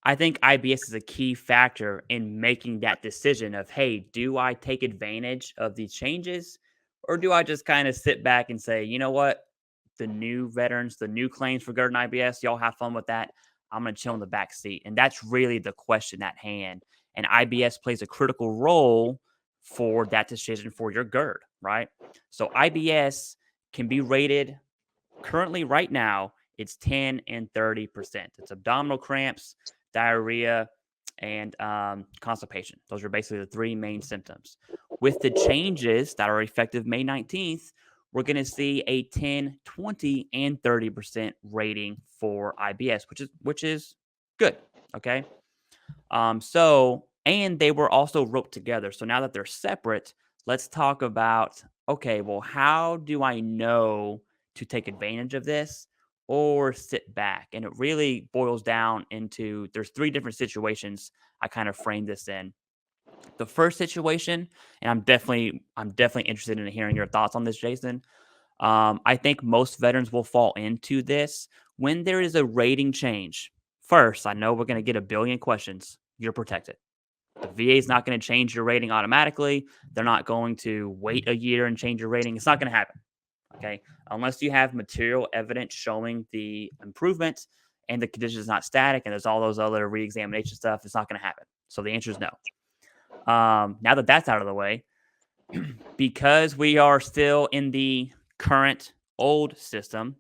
I think IBS is a key factor in making that decision of, hey, do I take advantage of these changes, or do I just kind of sit back and say, you know what, the new veterans, the new claims for GERD and IBS, y'all have fun with that. I'm going to chill in the back seat. And that's really the question at hand. And IBS plays a critical role for that decision for your GERD, right? So IBS can be rated currently right now, it's 10 and 30%. It's abdominal cramps, diarrhea, and constipation. Those are basically the three main symptoms. With the changes that are effective May 19th, we're going to see a 10, 20, and 30% rating for IBS, which is good. Okay. And they were also roped together. So now that they're separate, let's talk about, okay, well, how do I know to take advantage of this or sit back? And it really boils down into there's three different situations I kind of frame this in. The first situation, and I'm definitely interested in hearing your thoughts on this, Jason. I think most veterans will fall into this when there is a rating change. First, I know we're going to get a billion questions. You're protected. The VA is not going to change your rating automatically. They're not going to wait a year and change your rating. It's not going to happen. Okay. Unless you have material evidence showing the improvement and the condition is not static and there's all those other re-examination stuff, it's not going to happen. So the answer is no. Now that that's out of the way, because we are still in the current old system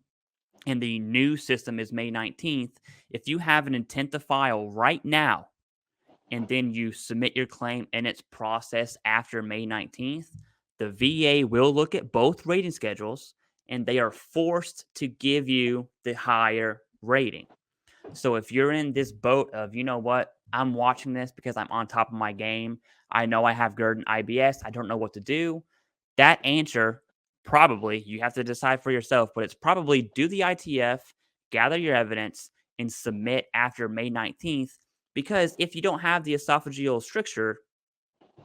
and the new system is May 19th, if you have an intent to file right now and then you submit your claim and it's processed after May 19th, the VA will look at both rating schedules and they are forced to give you the higher rating. So if you're in this boat of, you know what, I'm watching this because I'm on top of my game. I know I have GERD and IBS. I don't know what to do. That answer, probably, you have to decide for yourself, but it's probably do the ITF, gather your evidence, and submit after May 19th. Because if you don't have the esophageal stricture,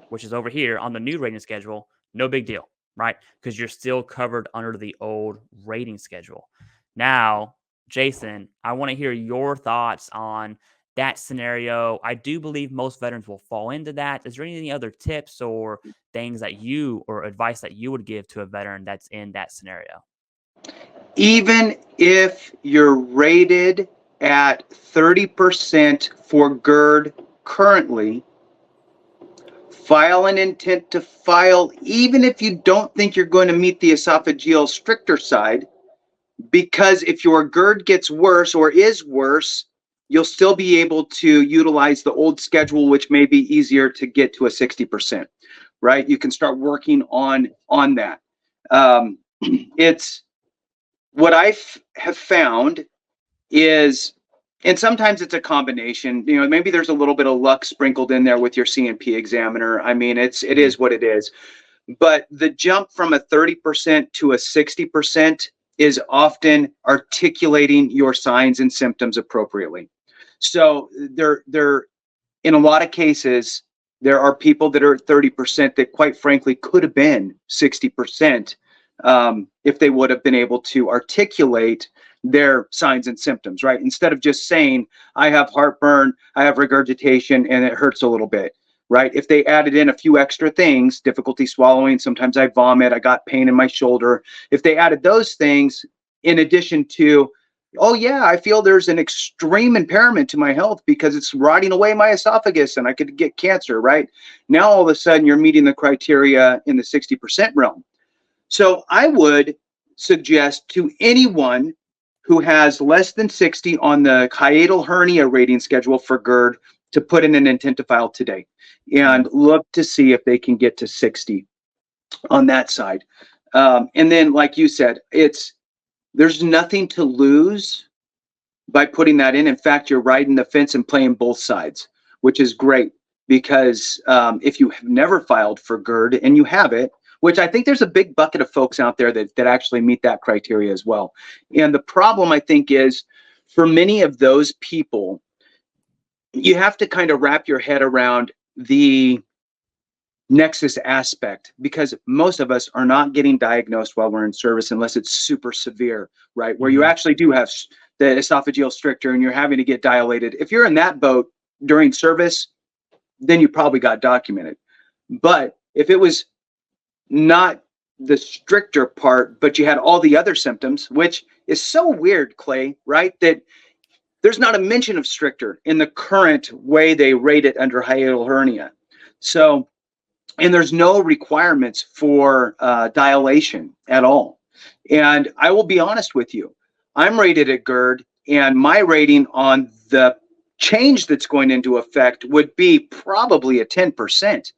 which is over here on the new rating schedule, no big deal, right? Because you're still covered under the old rating schedule. Now, Jason, I want to hear your thoughts on that scenario. I do believe most veterans will fall into that. Is there any other tips or things that you or advice that you would give to a veteran that's in that scenario? Even if you're rated at 30% for GERD currently, file an intent to file, even if you don't think you're going to meet the esophageal stricter side, because if your GERD gets worse or is worse, you'll still be able to utilize the old schedule, which may be easier to get to a 60%, right? You can start working on that. It's what I have found is, and sometimes it's a combination, you know, maybe there's a little bit of luck sprinkled in there with your CNP examiner. I mean, it is what it is. But the jump from a 30% to a 60% is often articulating your signs and symptoms appropriately. So there in a lot of cases, there are people that are at 30% that quite frankly could have been 60% if they would have been able to articulate their signs and symptoms, right? Instead of just saying, I have heartburn, I have regurgitation, and it hurts a little bit, right? If they added in a few extra things, difficulty swallowing, sometimes I vomit, I got pain in my shoulder. If they added those things in addition to, oh yeah, I feel there's an extreme impairment to my health because it's rotting away my esophagus and I could get cancer, right? Now all of a sudden you're meeting the criteria in the 60% realm. So I would suggest to anyone who has less than 60 on the hiatal hernia rating schedule for GERD to put in an intent to file today and look to see if they can get to 60 on that side. And then, like you said, there's nothing to lose by putting that in. In fact, you're riding the fence and playing both sides, which is great because if you have never filed for GERD and you have it, which I think there's a big bucket of folks out there that actually meet that criteria as well. And the problem, I think, is for many of those people, you have to kind of wrap your head around the nexus aspect, because most of us are not getting diagnosed while we're in service unless it's super severe, right? Where you actually do have the esophageal stricture and you're having to get dilated. If you're in that boat during service, then you probably got documented. But if it was not the stricter part, but you had all the other symptoms, which is so weird, Clay, right? That there's not a mention of stricter in the current way they rate it under hiatal hernia. So, and there's no requirements for dilation at all. And I will be honest with you, I'm rated at GERD, and my rating on the change that's going into effect would be probably a 10%.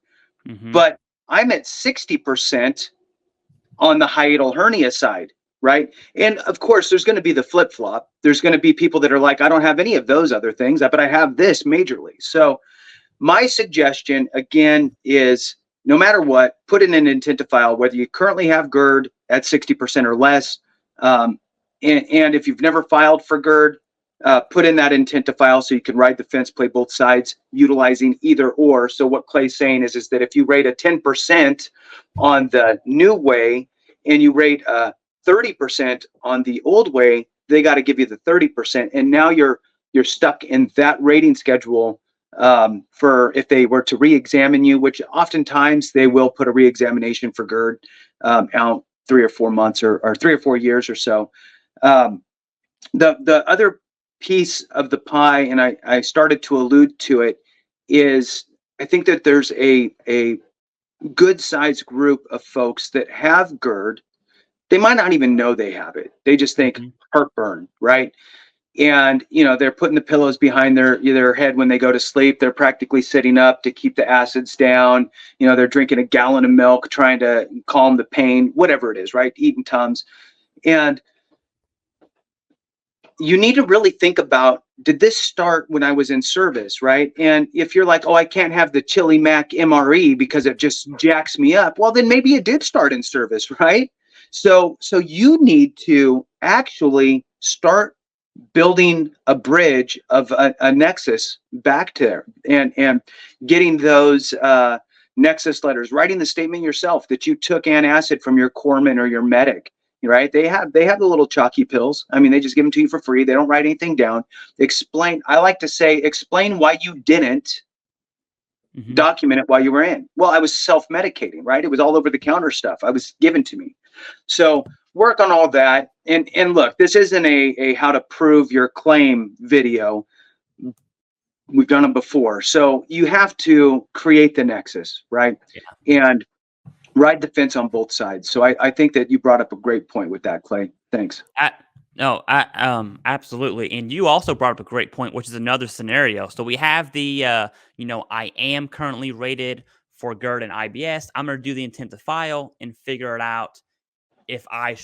But I'm at 60% on the hiatal hernia side, right? And of course, there's going to be the flip flop. There's going to be people that are like, I don't have any of those other things, but I have this majorly. So my suggestion again is no matter what, put in an intent to file, whether you currently have GERD at 60% or less. And if you've never filed for GERD, put in that intent to file so you can ride the fence, play both sides, utilizing either or. So what Clay's saying is that if you rate a 10% on the new way and you rate 30% on the old way, they got to give you the 30%. And now you're stuck in that rating schedule for if they were to re-examine you, which oftentimes they will put a re-examination for GERD out 3 or 4 months or 3 or 4 years or so. The other piece of the pie, and I started to allude to it, is I think that there's a good sized group of folks that have GERD. They might not even know they have it. They just think heartburn, right? And they're putting the pillows behind their head when they go to sleep. They're practically sitting up to keep the acids down. They're drinking a gallon of milk, trying to calm the pain, whatever it is, right? Eating Tums. And you need to really think about, did this start when I was in service, right? And if you're like, oh, I can't have the Chili Mac MRE because it just jacks me up, well, then maybe it did start in service, right? So you need to actually start building a bridge of a nexus back to and getting those nexus letters, writing the statement yourself that you took antacid from your corpsman or your medic, right? They have the little chalky pills. I mean, they just give them to you for free. They don't write anything down. I like to say, explain why you didn't document it while you were in. Well, I was self-medicating, right? It was all over the counter stuff. I was given to me. So work on all that. And look, this isn't a how to prove your claim video. We've done it before. So you have to create the nexus, right? Yeah. And ride the fence on both sides. So I think that you brought up a great point with that, Clay. Thanks. Absolutely. And you also brought up a great point, which is another scenario. So we have the, I am currently rated for GERD and IBS. I'm going to do the intent to file and figure it out if I